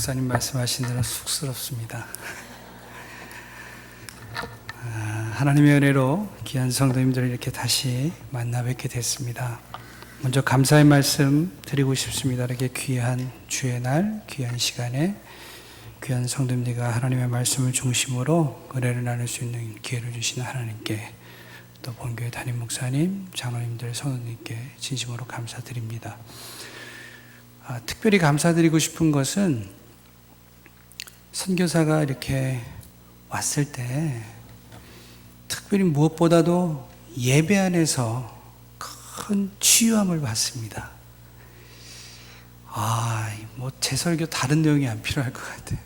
목사님 말씀하신 대로 쑥스럽습니다. 하나님의 은혜로 귀한 성도님들을 이렇게 다시 만나 뵙게 됐습니다. 먼저 감사의 말씀 드리고 싶습니다. 이렇게 귀한 주의 날, 귀한 시간에 귀한 성도님들과 하나님의 말씀을 중심으로 은혜를 나눌 수 있는 기회를 주시는 하나님께, 또 본교회 담임 목사님, 장로님들, 성도님께 진심으로 감사드립니다. 특별히 감사드리고 싶은 것은 선교사가 이렇게 왔을 때 특별히 무엇보다도 예배 안에서 큰 치유함을 받습니다. 제 설교 다른 내용이 안 필요할 것 같아요.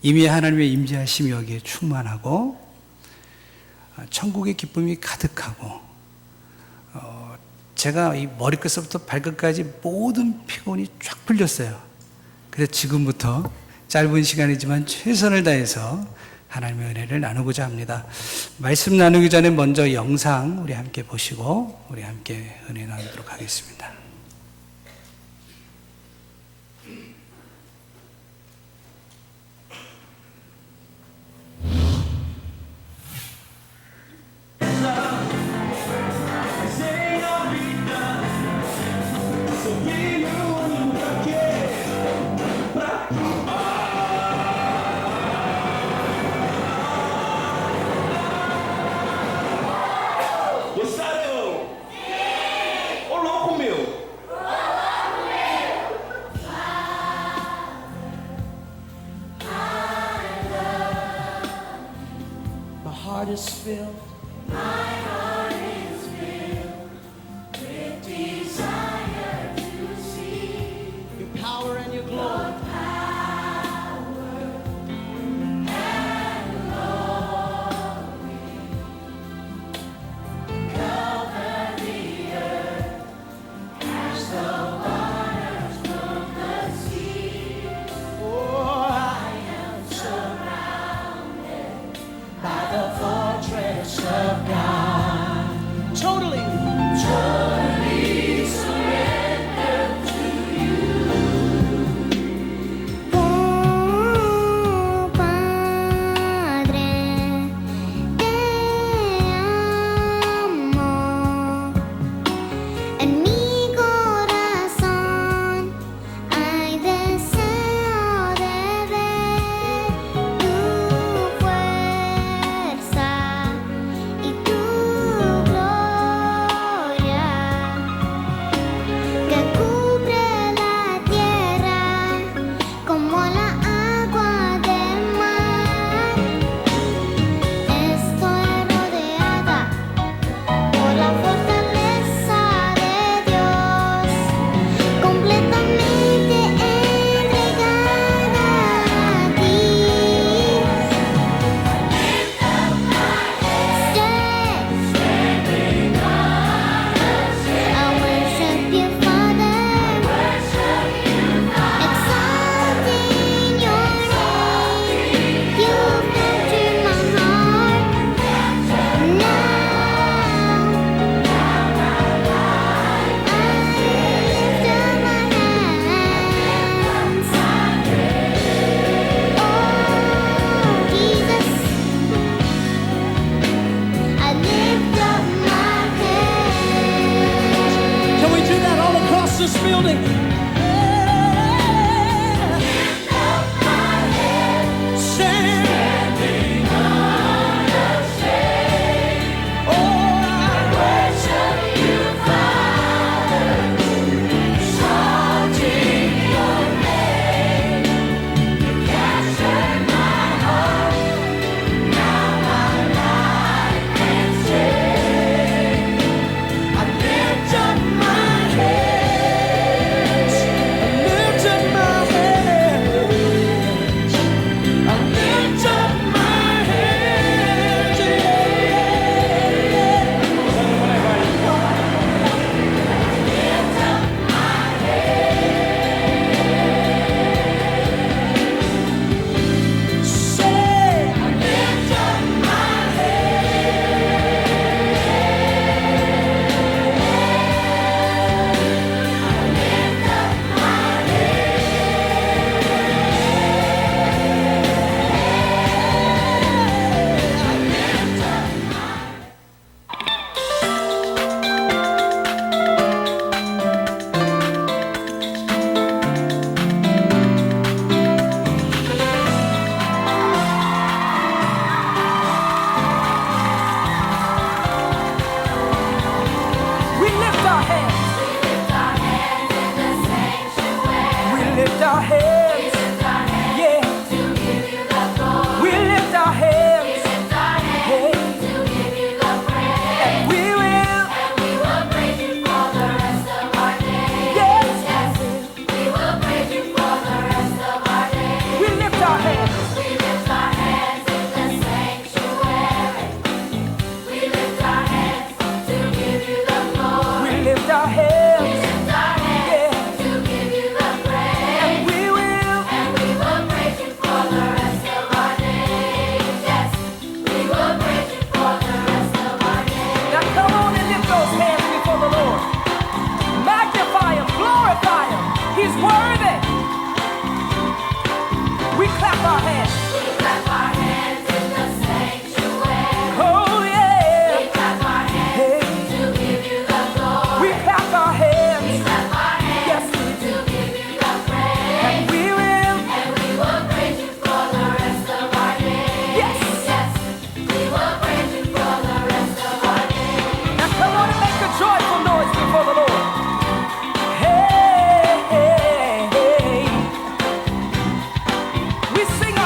이미 하나님의 임재하심이 여기에 충만하고 천국의 기쁨이 가득하고, 제가 이 머리끝부터 발끝까지 모든 피곤이 쫙 풀렸어요. 그래서 지금부터 짧은 시간이지만 최선을 다해서 하나님의 은혜를 나누고자 합니다. 말씀 나누기 전에 먼저 영상 우리 함께 보시고 우리 함께 은혜 나누도록 하겠습니다. Is filled. My heart is filled with desire to see your power and your glory. Your power and glory. Cover the earth as the waters from the sea. Oh, I am surrounded by the fortress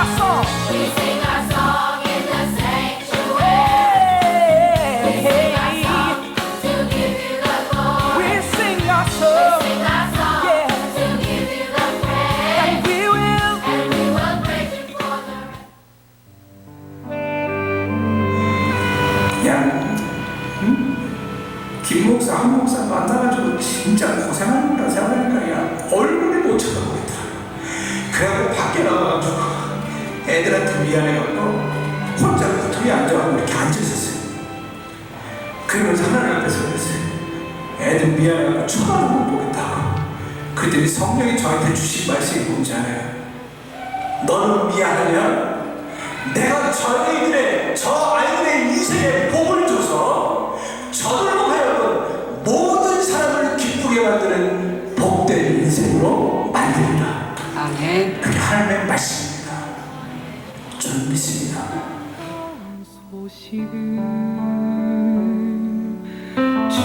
our song. We sing our song in the sanctuary. We sing our song to give you the glory. We sing our song. We sing our song, yeah, to give you the praise. And we will praise you for the 야, 응? 김 목사, 한 목사 만나가지고 진짜 고생한다 생각하니까 야 얼굴이 못 쳐다보겠다. 그래갖고 밖에 나가가지고 애들한테 미안해갖고 혼자 구석에 앉아가지고 이렇게 앉아있었어요. 그러면서 하나님 앞에서 그랬어요. 애들 미안해갖고 쳐다도 못 보겠다고. 그들이 성령이 저한테 주신 말씀이 뭔지 알아요? 너는 미안하면 내가 저 아이들의 인생에 복을 줘서 저들로 하여금 모든 사람을 기쁘게 만드는 복된 인생으로 만들리라. 아멘. 그게 하나님의 말씀입니다. 저는 믿습니다. 주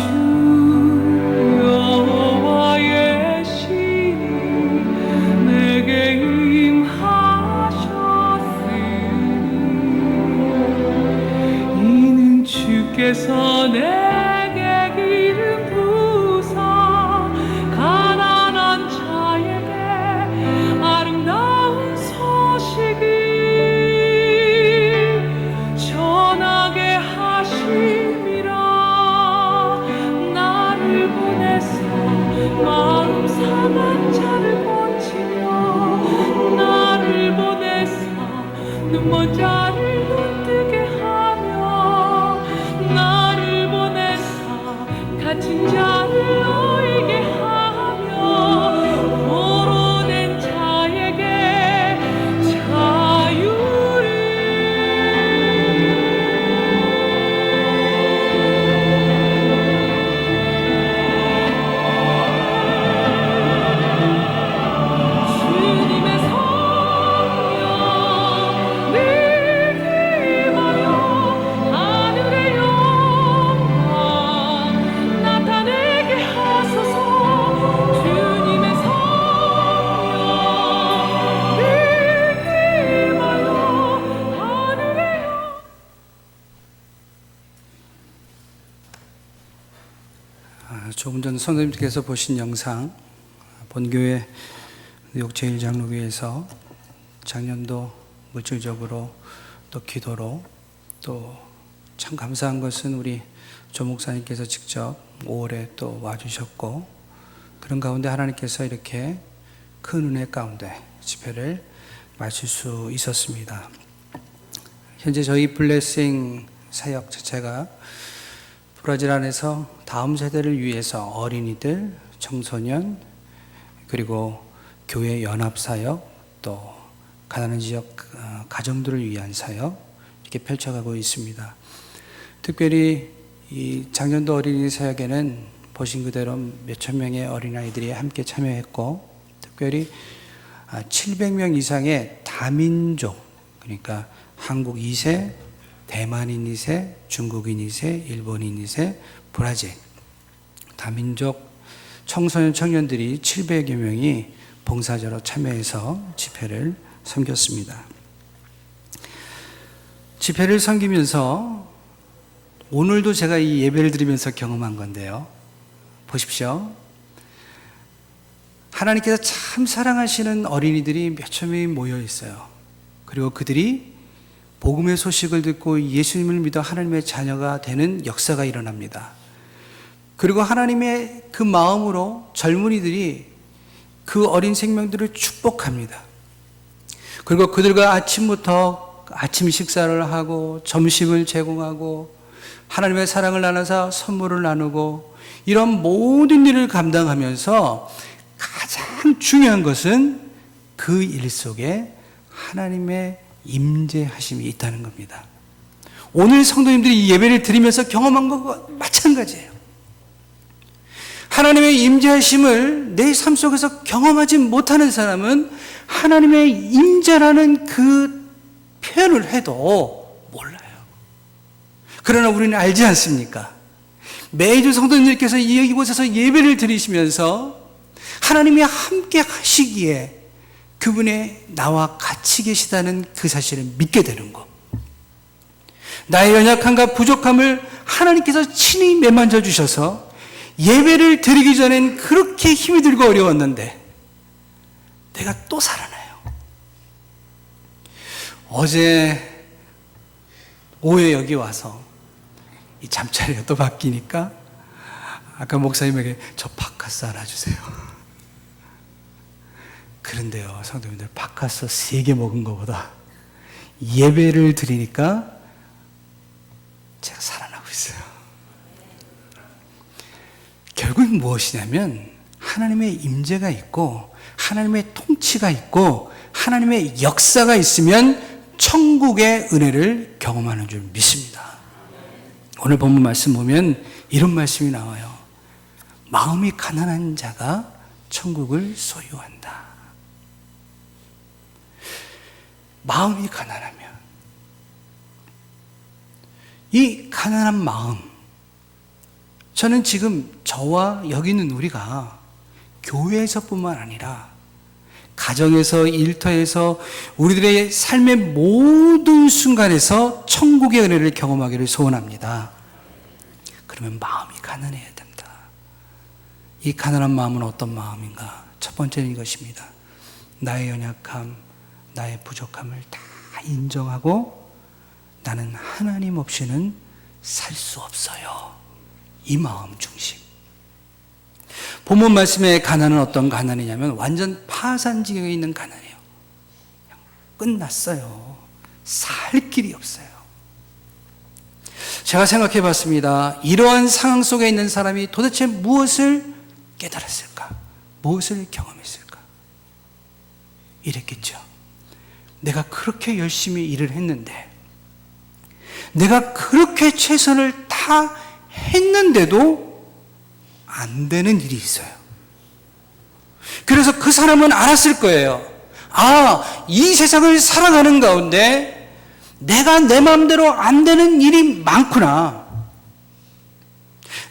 여호와의 신이 내게 임하셨으니 이는 주께서 내게 기름 부사 가난한 자에게 아름다운 소식을 전하게 하심이라. 나를 보내사 마음 상한 자를 고치며 나를 보내사 눈먼 자를 눈뜨게 하며 나를 보내사 갇힌 자를 놓이게 하며 포로된 자에게 자유를 주님의 성령 믿음하여 하늘의 영광 나타내게 하소서. 주님의 성령 믿음하여 하늘의 영광. 조금 전 성도님께서 보신 영상, 본교회 뉴욕 제1장로교회에서 작년도 물질적으로 또 기도로 또 참 감사한 것은 우리 조 목사님께서 직접 5월에 또 와주셨고 그런 가운데 하나님께서 이렇게 큰 은혜 가운데 집회를 마칠 수 있었습니다. 현재 저희 블레싱 사역 자체가 브라질 안에서 다음 세대를 위해서 어린이들, 청소년, 그리고 교회 연합 사역, 또 가난한 지역 가정들을 위한 사역 이렇게 펼쳐가고 있습니다. 특별히 이 작년도 어린이 사역에는 보신 그대로 몇천 명의 어린아이들이 함께 참여했고 특별히 700명 이상의 다민족, 그러니까 한국 2세, 대만인 2세, 중국인 2세, 일본인 2세, 브라질 다민족 청소년 청년들이 700여 명이 봉사자로 참여해서 집회를 섬겼습니다. 집회를 섬기면서 오늘도 제가 이 예배를 드리면서 경험한 건데요. 보십시오. 하나님께서 참 사랑하시는 어린이들이 몇천 명이 모여 있어요. 그리고 그들이 복음의 소식을 듣고 예수님을 믿어 하나님의 자녀가 되는 역사가 일어납니다. 그리고 하나님의 그 마음으로 젊은이들이 그 어린 생명들을 축복합니다. 그리고 그들과 아침부터 아침 식사를 하고 점심을 제공하고 하나님의 사랑을 나눠서 선물을 나누고 이런 모든 일을 감당하면서 가장 중요한 것은 그 일 속에 하나님의 임재하심이 있다는 겁니다. 오늘 성도님들이 이 예배를 드리면서 경험한 것과 마찬가지예요. 하나님의 임재하심을 내 삶 속에서 경험하지 못하는 사람은 하나님의 임재라는 그 표현을 해도 몰라요. 그러나 우리는 알지 않습니까? 매주 성도님들께서 이곳에서 예배를 드리시면서 하나님이 함께 하시기에 그분의 나와 같이 계시다는 그 사실을 믿게 되는 것. 나의 연약함과 부족함을 하나님께서 친히 매만져 주셔서 예배를 드리기 전엔 그렇게 힘이 들고 어려웠는데 내가 또 살아나요. 어제 오후에 여기 와서 이 잠자리가 또 바뀌니까 아까 목사님에게 저 바카스 하나 주세요. 그런데요, 성도님들, 바카스 3개 먹은 것보다 예배를 드리니까 제가 살아나고 있어요. 결국 무엇이냐면 하나님의 임재가 있고 하나님의 통치가 있고 하나님의 역사가 있으면 천국의 은혜를 경험하는 줄 믿습니다. 오늘 본문 말씀 보면 이런 말씀이 나와요. 마음이 가난한 자가 천국을 소유한다. 마음이 가난하면 이 가난한 마음, 저는 지금 저와 여기 있는 우리가 교회에서뿐만 아니라 가정에서, 일터에서, 우리들의 삶의 모든 순간에서 천국의 은혜를 경험하기를 소원합니다. 그러면 마음이 가난해야 됩니다. 이 가난한 마음은 어떤 마음인가? 첫 번째는 이것입니다. 나의 연약함, 나의 부족함을 다 인정하고 나는 하나님 없이는 살 수 없어요. 이 마음 중심. 본문 말씀의 가난은 어떤 가난이냐면 완전 파산지경에 있는 가난이에요. 그냥 끝났어요. 살 길이 없어요. 제가 생각해 봤습니다. 이러한 상황 속에 있는 사람이 도대체 무엇을 깨달았을까? 무엇을 경험했을까? 이랬겠죠. 내가 그렇게 열심히 일을 했는데, 내가 그렇게 최선을 다 했는데도 안 되는 일이 있어요. 그래서 그 사람은 알았을 거예요. 아, 이 세상을 살아가는 가운데 내가 내 마음대로 안 되는 일이 많구나.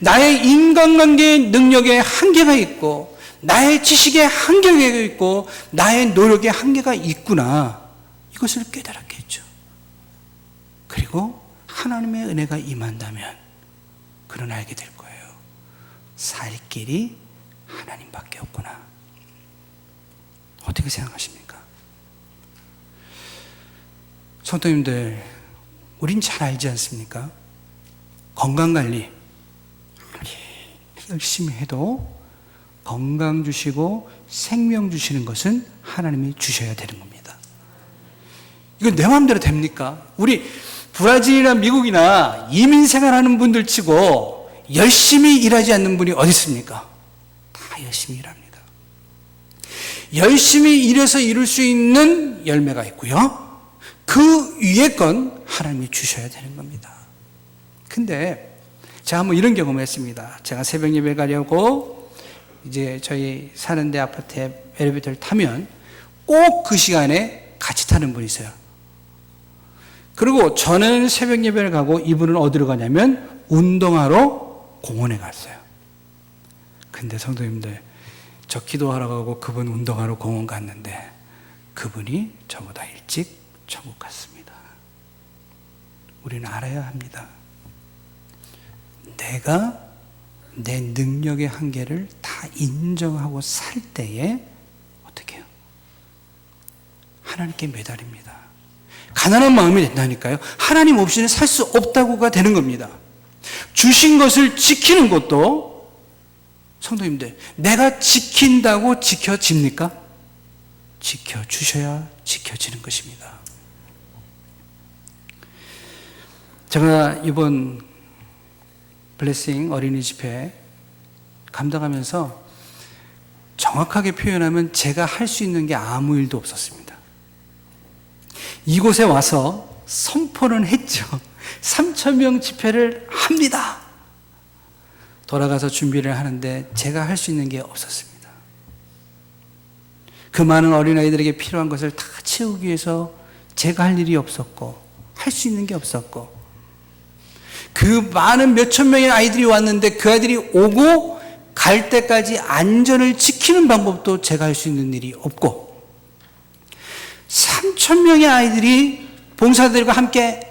나의 인간관계의 능력에 한계가 있고, 나의 지식에 한계가 있고, 나의 노력에 한계가 있구나. 이것을 깨달았겠죠. 그리고 하나님의 은혜가 임한다면 그는 알게 될 거예요. 살 길이 하나님밖에 없구나. 어떻게 생각하십니까? 성도님들, 우린 잘 알지 않습니까? 건강관리 열심히 해도 건강 주시고 생명 주시는 것은 하나님이 주셔야 되는 겁니다. 이건 내 마음대로 됩니까? 우리 브라질이나 미국이나 이민 생활하는 분들 치고 열심히 일하지 않는 분이 어디 있습니까? 다 열심히 일합니다. 열심히 일해서 이룰 수 있는 열매가 있고요. 그 위에 건 하나님이 주셔야 되는 겁니다. 근데 제가 한번 이런 경험을 했습니다. 제가 새벽 예배 가려고 이제 저희 사는 데 아파트에 엘리베이터를 타면 꼭 그 시간에 같이 타는 분이 있어요. 그리고 저는 새벽 예배를 가고 이분은 어디로 가냐면 운동하러 공원에 갔어요. 근데 성도님들, 저 기도하러 가고 그분 운동하러 공원 갔는데 그분이 저보다 일찍 천국 갔습니다. 우리는 알아야 합니다. 내가 내 능력의 한계를 다 인정하고 살 때에 어떻게 해요? 하나님께 매달립니다. 가난한 마음이 된다니까요. 하나님 없이는 살 수 없다고가 되는 겁니다. 주신 것을 지키는 것도, 성도님들, 내가 지킨다고 지켜집니까? 지켜주셔야 지켜지는 것입니다. 제가 이번 블레싱 어린이 집회 감당하면서 정확하게 표현하면 제가 할 수 있는 게 아무 일도 없었습니다. 이곳에 와서 선포는 했죠. 3,000명 집회를 합니다. 돌아가서 준비를 하는데 제가 할 수 있는 게 없었습니다. 그 많은 어린아이들에게 필요한 것을 다 채우기 위해서 제가 할 일이 없었고 할 수 있는 게 없었고, 그 많은 몇천 명의 아이들이 왔는데 그 아이들이 오고 갈 때까지 안전을 지키는 방법도 제가 할 수 있는 일이 없고, 수천 명의 아이들이 봉사들과 함께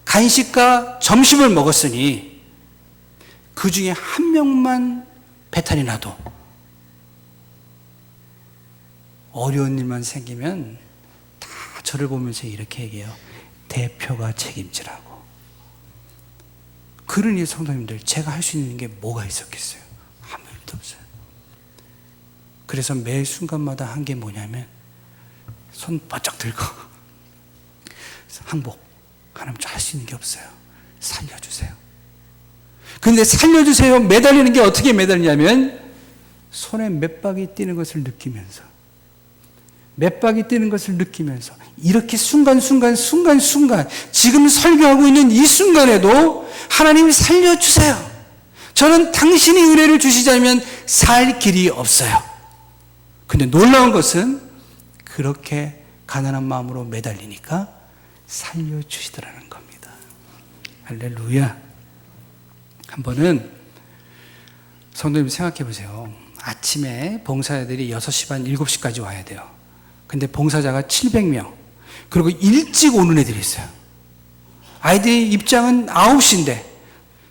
간식과 점심을 먹었으니 그 중에 한 명만 배탈이 나도 어려운 일만 생기면 다 저를 보면서 이렇게 얘기해요. 대표가 책임지라고. 그러니 성도님들, 제가 할 수 있는 게 뭐가 있었겠어요? 아무 일도 없어요. 그래서 매 순간마다 한 게 뭐냐면 손 바짝 들고 항복, 하나님 저 할 수 있는 게 없어요. 살려주세요. 근데 살려주세요 매달리는 게 어떻게 매달리냐면 손에 맷박이 뛰는 것을 느끼면서, 맷박이 뛰는 것을 느끼면서 이렇게 순간순간 지금 설교하고 있는 이 순간에도 하나님 살려주세요. 저는 당신이 은혜를 주시지 않으면 살 길이 없어요. 근데 놀라운 것은 그렇게 가난한 마음으로 매달리니까 살려주시더라는 겁니다. 할렐루야. 한 번은 성도님 생각해 보세요. 아침에 봉사자들이 6시 반, 7시까지 와야 돼요. 근데 봉사자가 700명. 그리고 일찍 오는 애들이 있어요. 아이들의 입장은 9시인데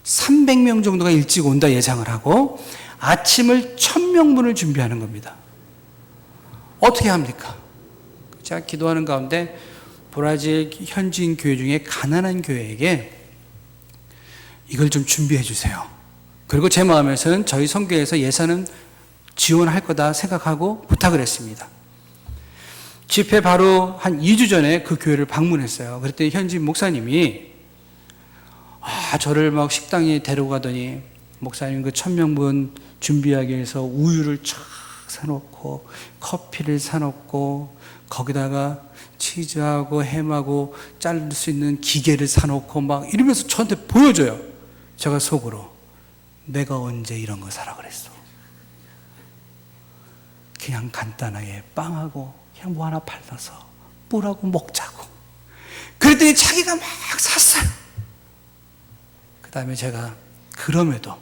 300명 정도가 일찍 온다 예상을 하고 아침을 1000명분을 준비하는 겁니다. 어떻게 합니까? 제가 기도하는 가운데 브라질 현지인 교회 중에 가난한 교회에게 이걸 좀 준비해 주세요. 그리고 제 마음에서는 저희 선교회에서 예산은 지원할 거다 생각하고 부탁을 했습니다. 집회 바로 한 2주 전에 그 교회를 방문했어요. 그랬더니 현지인 목사님이 저를 막 식당에 데려가더니 목사님 그 1000명분 준비하기 위해서 우유를 쫙 사놓고 커피를 사놓고 거기다가 치즈하고 햄하고 자를 수 있는 기계를 사놓고 막 이러면서 저한테 보여줘요. 제가 속으로 내가 언제 이런 거 사라 그랬어. 그냥 간단하게 빵하고 그냥 뭐 하나 발라서 뿔하고 먹자고. 그랬더니 자기가 막 샀어요. 그 다음에 제가 그럼에도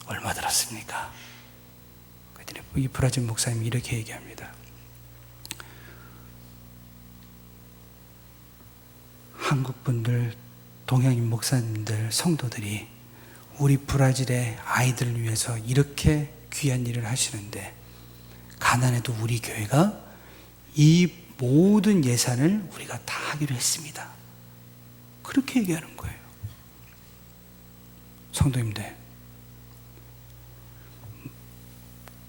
얼마 들었습니까? 그랬더니 이 브라질 목사님이 이렇게 얘기합니다. 한국 분들, 동양인 목사님들, 성도들이 우리 브라질의 아이들을 위해서 이렇게 귀한 일을 하시는데 가난해도 우리 교회가 이 모든 예산을 우리가 다 하기로 했습니다. 그렇게 얘기하는 거예요. 성도님들,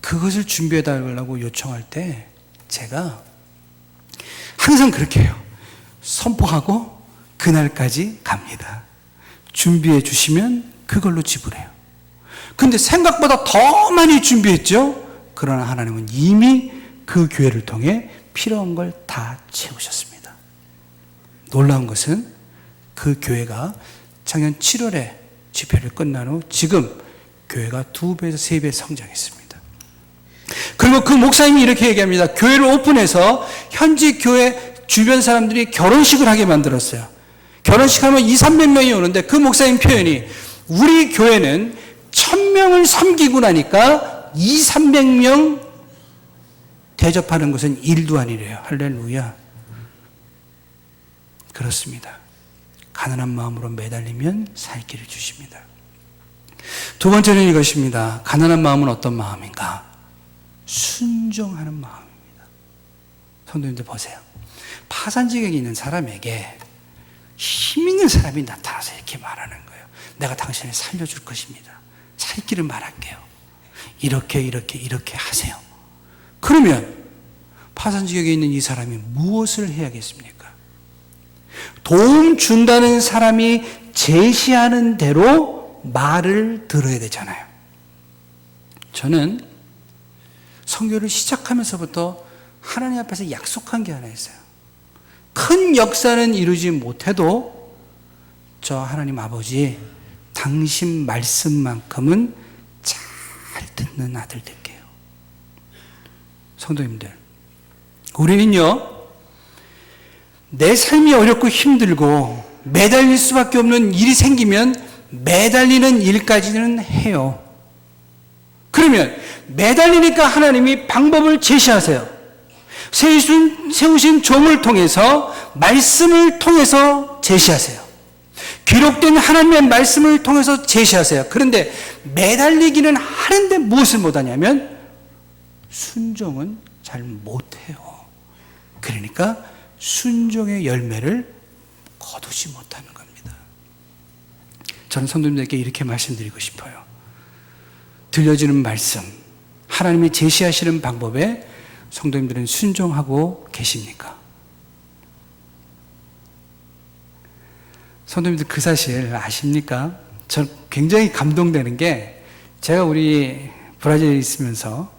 그것을 준비해 달라고 요청할 때 제가 항상 그렇게 해요. 선포하고 그날까지 갑니다. 준비해 주시면 그걸로 지불해요. 근데 생각보다 더 많이 준비했죠? 그러나 하나님은 이미 그 교회를 통해 필요한 걸 다 채우셨습니다. 놀라운 것은 그 교회가 작년 7월에 집회를 끝난 후 지금 교회가 2배에서 3배 성장했습니다. 그리고 그 목사님이 이렇게 얘기합니다. 교회를 오픈해서 현지 교회 주변 사람들이 결혼식을 하게 만들었어요. 결혼식 하면 200-300명이 오는데 그 목사님 표현이 우리 교회는 1000명을 섬기고 나니까 200-300명 대접하는 것은 일도 아니래요. 할렐루야. 그렇습니다. 가난한 마음으로 매달리면 살 길을 주십니다. 두 번째는 이것입니다. 가난한 마음은 어떤 마음인가? 순종하는 마음입니다. 성도님들 보세요. 파산지경이 있는 사람에게 힘 있는 사람이 나타나서 이렇게 말하는 거예요. 내가 당신을 살려줄 것입니다. 살 길을 말할게요. 이렇게 하세요. 그러면 파산지경에 있는 이 사람이 무엇을 해야겠습니까? 도움 준다는 사람이 제시하는 대로 말을 들어야 되잖아요. 저는 선교를 시작하면서부터 하나님 앞에서 약속한 게 하나 있어요. 큰 역사는 이루지 못해도 저 하나님 아버지 당신 말씀만큼은 잘 듣는 아들 될게요. 성도님들, 우리는요 내 삶이 어렵고 힘들고 매달릴 수밖에 없는 일이 생기면 매달리는 일까지는 해요. 그러면 매달리니까 하나님이 방법을 제시하세요. 세우신 종을 통해서 말씀을 통해서 제시하세요. 기록된 하나님의 말씀을 통해서 제시하세요. 그런데 매달리기는 하는데 무엇을 못하냐면 순종은 잘 못해요. 그러니까 순종의 열매를 거두지 못하는 겁니다. 저는 성도님들에게 이렇게 말씀드리고 싶어요. 들려주는 말씀, 하나님이 제시하시는 방법에 성도님들은 순종하고 계십니까? 성도님들 그 사실 아십니까? 저 굉장히 감동되는 게 제가 우리 브라질에 있으면서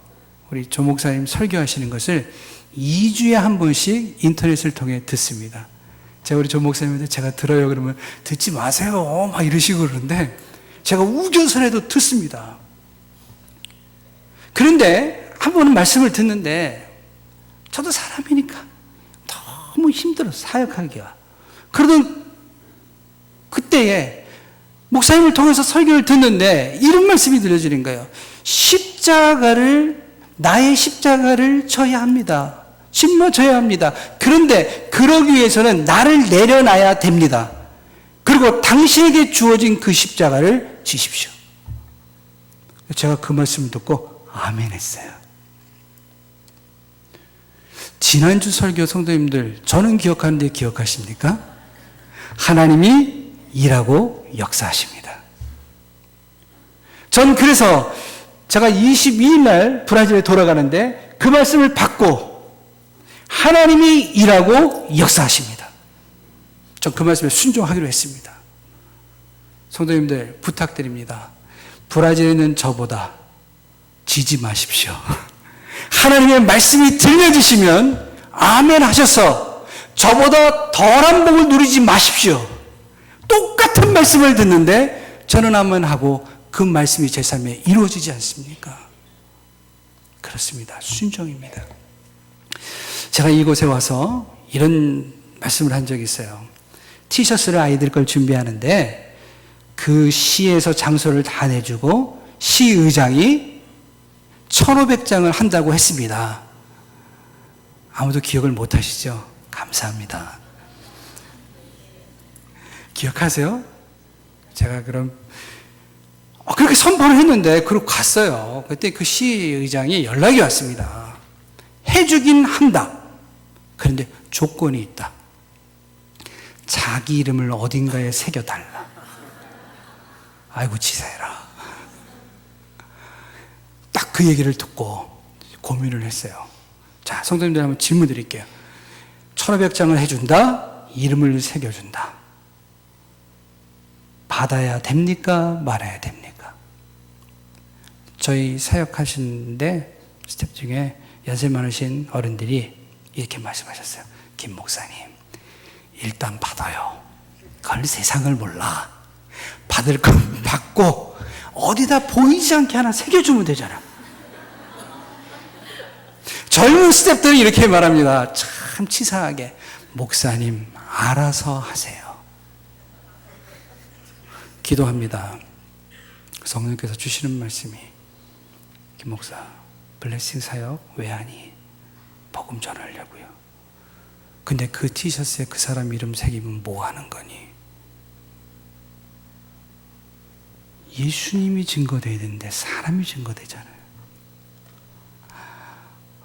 우리 조 목사님 설교하시는 것을 2주에 한 번씩 인터넷을 통해 듣습니다. 제가 우리 조 목사님한테 제가 들어요 그러면 듣지 마세요 막 이러시고 그러는데 제가 우겨서라도 듣습니다. 그런데 한 번은 말씀을 듣는데 저도 사람이니까 너무 힘들어 사역하기가. 그러던 그때에 목사님을 통해서 설교를 듣는데 이런 말씀이 들려지는 거예요. 나의 십자가를 져야 합니다. 짊어져야 합니다. 그런데 그러기 위해서는 나를 내려놔야 됩니다. 그리고 당신에게 주어진 그 십자가를 지십시오. 제가 그 말씀을 듣고 아멘 했어요. 지난주 설교 성도님들 저는 기억하는데 기억하십니까? 하나님이 일하고 역사하십니다. 전 그래서 제가 22일 날 브라질에 돌아가는데 그 말씀을 받고 하나님이 일하고 역사하십니다. 전 그 말씀에 순종하기로 했습니다. 성도님들 부탁드립니다. 브라질에 있는 저보다 지지 마십시오. 하나님의 말씀이 들려지시면 아멘 하셔서 저보다 덜한 복을 누리지 마십시오. 똑같은 말씀을 듣는데 저는 아멘 하고 그 말씀이 제 삶에 이루어지지 않습니까? 그렇습니다. 순종입니다. 제가 이곳에 와서 이런 말씀을 한 적이 있어요. 티셔츠를 아이들 걸 준비하는데 그 시에서 장소를 다 내주고 시의장이 1,500장을 한다고 했습니다. 아무도 기억을 못 하시죠? 감사합니다. 기억하세요? 제가 그럼 그렇게 선포를 했는데 그러고 갔어요. 그때 그 시의장이 연락이 왔습니다. 해주긴 한다. 그런데 조건이 있다. 자기 이름을 어딘가에 새겨달라. 아이고 지사해라. 딱 그 얘기를 듣고 고민을 했어요. 자, 성도님들 한번 질문 드릴게요. 1,500장을 해준다. 이름을 새겨준다. 받아야 됩니까? 말아야 됩니까? 저희 사역하시는데 스텝 중에 연세 많으신 어른들이 이렇게 말씀하셨어요. 김 목사님, 일단 받아요. 그걸 세상을 몰라. 받을 건 받고 어디다 보이지 않게 하나 새겨주면 되잖아. 젊은 스텝들은 이렇게 말합니다. 참 치사하게. 목사님, 알아서 하세요. 기도합니다. 성령께서 주시는 말씀이 김 목사, 블레싱 사역 왜 하니? 복음 전하려고요. 근데 그 티셔츠에 그 사람 이름 새기면 뭐 하는 거니? 예수님이 증거돼야 되는데 사람이 증거되잖아요.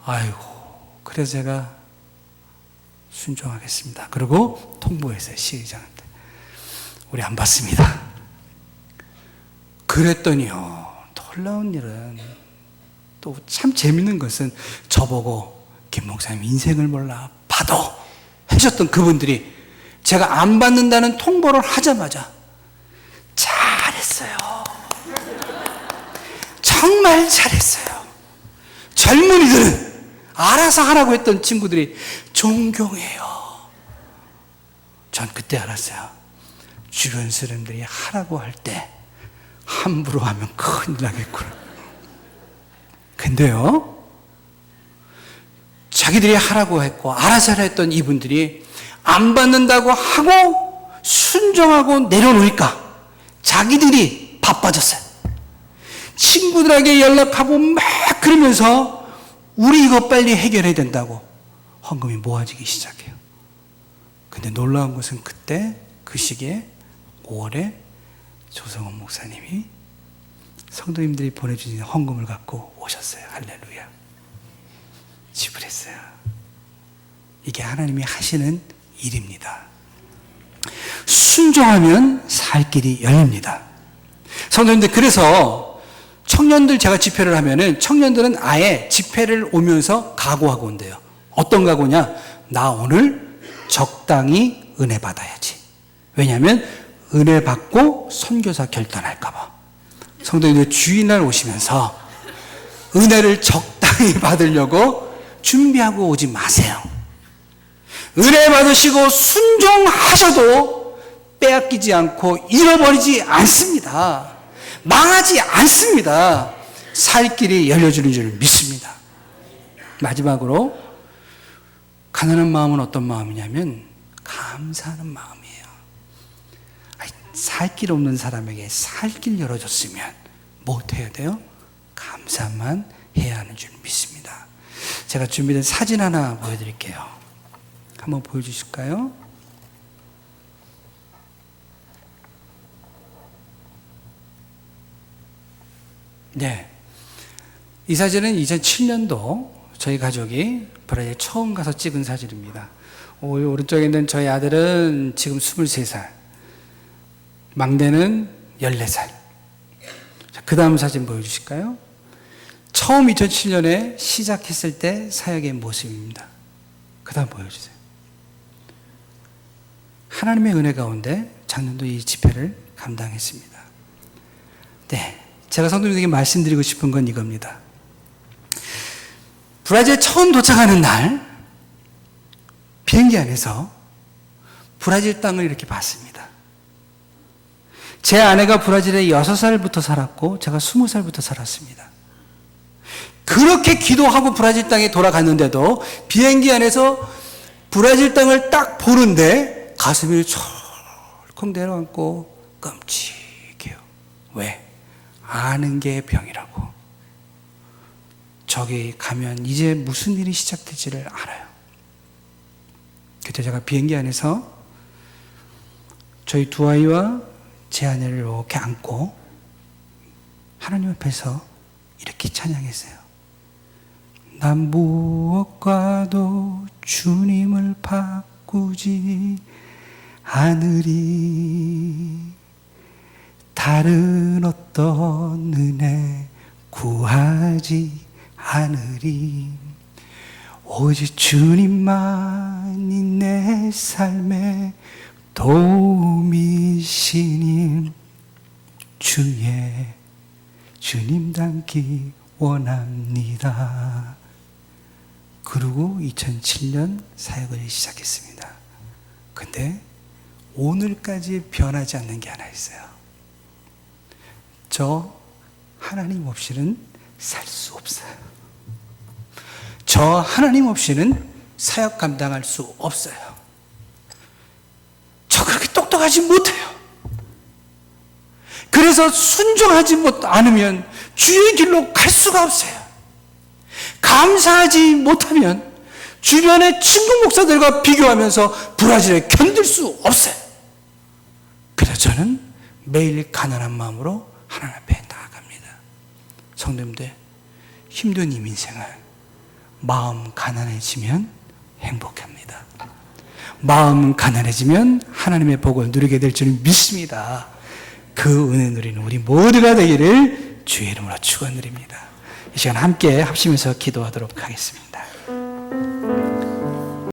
아이고, 그래서 제가 순종하겠습니다. 그리고 통보했어요, 시의장한테. 우리 안 받습니다. 그랬더니요, 놀라운 일은 또 참 재밌는 것은 저보고 김 목사님 인생을 몰라 받아 하셨던 그분들이 제가 안 받는다는 통보를 하자마자 잘했어요. 정말 잘했어요. 젊은이들은 알아서 하라고 했던 친구들이 존경해요. 전 그때 알았어요. 주변 사람들이 하라고 할 때 함부로 하면 큰일 나겠구나. 근데요, 자기들이 하라고 했고 알아서 하라 했던 이분들이 안 받는다고 하고 순종하고 내려놓으니까 자기들이 바빠졌어요. 친구들에게 연락하고 막 그러면서 우리 이거 빨리 해결해야 된다고 헌금이 모아지기 시작해요. 근데 놀라운 것은 그때 그 시기에 5월에 조성원 목사님이 성도님들이 보내주신 헌금을 갖고 오셨어요. 할렐루야. 지불했어요. 이게 하나님이 하시는 일입니다. 순종하면 살 길이 열립니다. 성도님들, 그래서 청년들 제가 집회를 하면은 청년들은 아예 집회를 오면서 각오하고 온대요. 어떤 각오냐? 나 오늘 적당히 은혜 받아야지. 왜냐하면 은혜 받고 선교사 결단할까봐. 성도님들, 주일날 오시면서 은혜를 적당히 받으려고 준비하고 오지 마세요. 은혜 받으시고 순종하셔도 빼앗기지 않고 잃어버리지 않습니다. 망하지 않습니다. 살 길이 열려주는 줄 믿습니다. 마지막으로, 가난한 마음은 어떤 마음이냐면 감사하는 마음이에요. 살 길 없는 사람에게 살 길 열어줬으면 뭐 해야 돼요? 감사만 해야 하는 줄 믿습니다. 제가 준비된 사진 하나 보여드릴게요. 한번 보여주실까요? 네. 이 사진은 2007년도 저희 가족이 브라질 처음 가서 찍은 사진입니다. 오른쪽에 있는 저희 아들은 지금 23살, 막내는 14살. 그 다음 사진 보여주실까요? 처음 2007년에 시작했을 때 사역의 모습입니다. 그 다음 보여주세요. 하나님의 은혜 가운데 작년도 이 집회를 감당했습니다. 네, 제가 성도님들에게 말씀드리고 싶은 건 이겁니다. 브라질에 처음 도착하는 날 비행기 안에서 브라질 땅을 이렇게 봤습니다. 제 아내가 브라질에 6살부터 살았고 제가 20살부터 살았습니다. 그렇게 기도하고 브라질 땅에 돌아갔는데도 비행기 안에서 브라질 땅을 딱 보는데 가슴이 철컥 내려앉고 끔찍해요. 왜? 아는 게 병이라고. 저기 가면 이제 무슨 일이 시작될지를 알아요. 그때 제가 비행기 안에서 저희 두 아이와 제 아내를 이렇게 안고 하나님 앞에서 이렇게 찬양했어요. 난 무엇과도 주님을 바꾸지 않으리. 다른 어떤 은혜 구하지 않으리. 오직 주님만이 내 삶의 도움이시니 주의 주님 닮기 원합니다. 그리고 2007년 사역을 시작했습니다. 근데 오늘까지 변하지 않는 게 하나 있어요. 저 하나님 없이는 살 수 없어요. 저 하나님 없이는 사역 감당할 수 없어요. 저 그렇게 똑똑하지 못해요. 그래서 순종하지 않으면 주의 길로 갈 수가 없어요. 감사하지 못하면 주변의 친구 목사들과 비교하면서 브라질에 견딜 수 없어요. 그래서 저는 매일 가난한 마음으로 하나님 앞에 나아갑니다. 성도님들, 힘든 이 민생을 마음 가난해지면 행복합니다. 마음 가난해지면 하나님의 복을 누리게 될 줄 믿습니다. 그 은혜 누리는 우리 모두가 되기를 주의 이름으로 축원드립니다. 이 시간 함께 합심해서 기도하도록 하겠습니다.